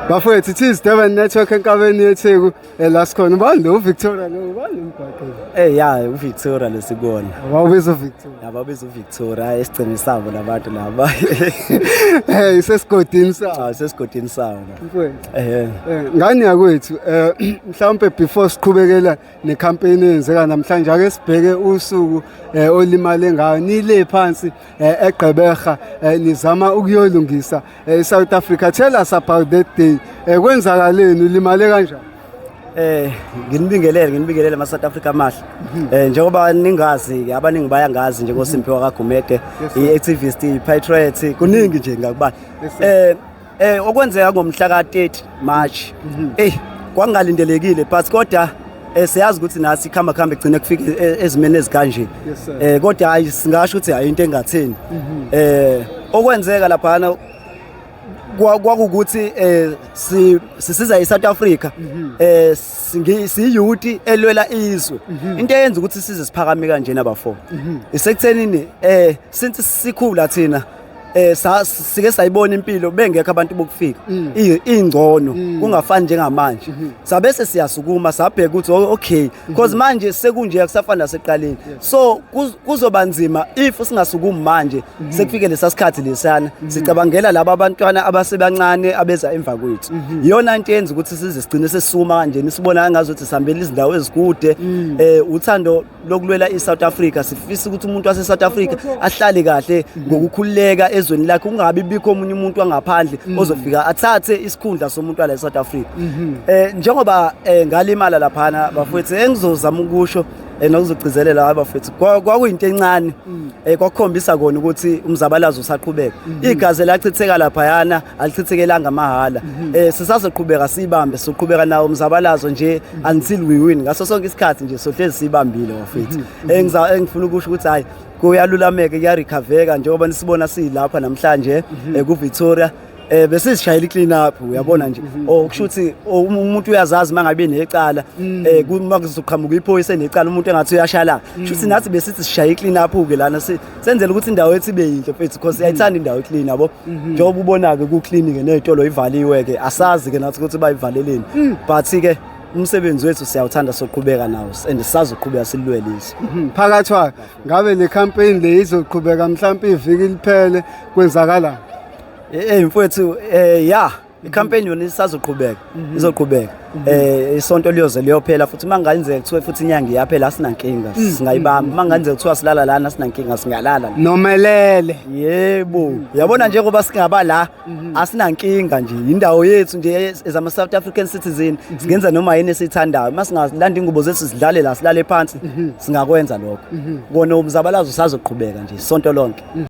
Bafowethu thiz Durban Network enkabeni yetheku la sikhona ubani lo Victoria lo ubani umgaqo ya uVictoria lesibona awubiza Victoria yababiza uVictoria esigcine sabo labantu laba isesigodini sawo sesigodini sawo mfowethu ngani yakwethu mhlawumbe before siqhubekela necampaign eyenzeka namhlanje ake sibheke usuku olimale ngayo nile phansi eGqeberha nizama ukuyolungisa eSouth Africa. Tell us about that day. Kwenzakaleni ulimale kanjani? Nginibingelele ama South Africa mahle. Njengoba ningazi abaningi bayangazi njengoSimphiwe kaGumede, iActivist, iPatriot, kuningi nje ngakubani. Okwenzeka ngomhla ka30 March. Kwangalindelekile but kodwa siyazi ukuthi nathi ikhamba egcine kufika ezimene ezikanje. Kodwa hayi singasho ukuthi hayi into engatheni. Okwenzeka lapha kwakukuthi sisiza eSouth Africa siyouth elwela izwe into eyenza ukuthi size siphakame kanje naba4 isekuthenini since sikhula thina sike sayibona impilo bengekho abantu bokufika ingcono kungafani njengamanje sabese siyasukuma sabheka ukuthi okay because manje sekunje akusafana naseqaleni so kuzoba nzima if singasukumi manje sekufike lesasikhathi lesana sicabangela laba abantwana abasebancane abeza emva kwethu iyona into yenza ukuthi size sigcine sesisuma kanje sibona ngazothi sihambela izindawo ezikude uthando lokulwela eSouth Africa sifisa ukuthi umuntu wase South Africa ahlale kahle ngokukhululeka ezweni lakhe kungabi bikho omunye umuntu wangaphandle ozofika athathe isikhundla somuntu wala eSouth Africa. Njengoba ngalimala laphana bafethu engizozama ukusho nokuzogcizelela abafethu kwakuyinto encane kwakukhombisa kona ukuthi umzabalazo usaqhubeka igazi lachitheka lapha yana alichithekelanga amahala sisazoqhubeka sibambe soqhubeka nawo umzabalazo nje until we win ngaso sonke isikhathi nje sohlezi sibambile bafethu engifuna ukusho ukuthi hayi kuyalulameke kuyarecovereka njengoba nisibona silapha namhlanje kuVictoria besisishayela iclean up uyabona nje okusho ukuthi umuntu uyazazi mangabe necala kuma kuzoqhamuka iphoyisa enecala umuntu engathi uyashala kusho ukuthi nathi besithi sishaya iclean up ke lana senzele ukuthi indawo yethu ibe yinhle mfethu because ayithanda indawo eclean yabo njengoba ubona ke ku clean ke nezitolo ivaliwe ke asazi ke nathi ukuthi bayivaleleni but ke umsebenzi wethu siyawuthanda soqhubeka nawo and sisazoqhubeka silwelise phakathi wa ngabe le campaign le izoqhubeka mhlawumbe iviki liphele kwenzakala mfowethu icampaign yona isazoqhubeka izoqhubeka isonto liyoze liyophela futhi mangayenzeka kuthiwe futhi inyanga iyaphela asinankinga singayibamba mangayenzeka kuthiwa silala lana asinankinga singalala nomelele yebo uyabona njengoba singaba la asinankinga nje indawo yethu nje ezama South African citizen singenza noma yini esithandayo masingalanda ingubo zethu sidlale la silale phansi singakwenza lokho kona umzabalazo usazoqhubeka nje isonto lonke.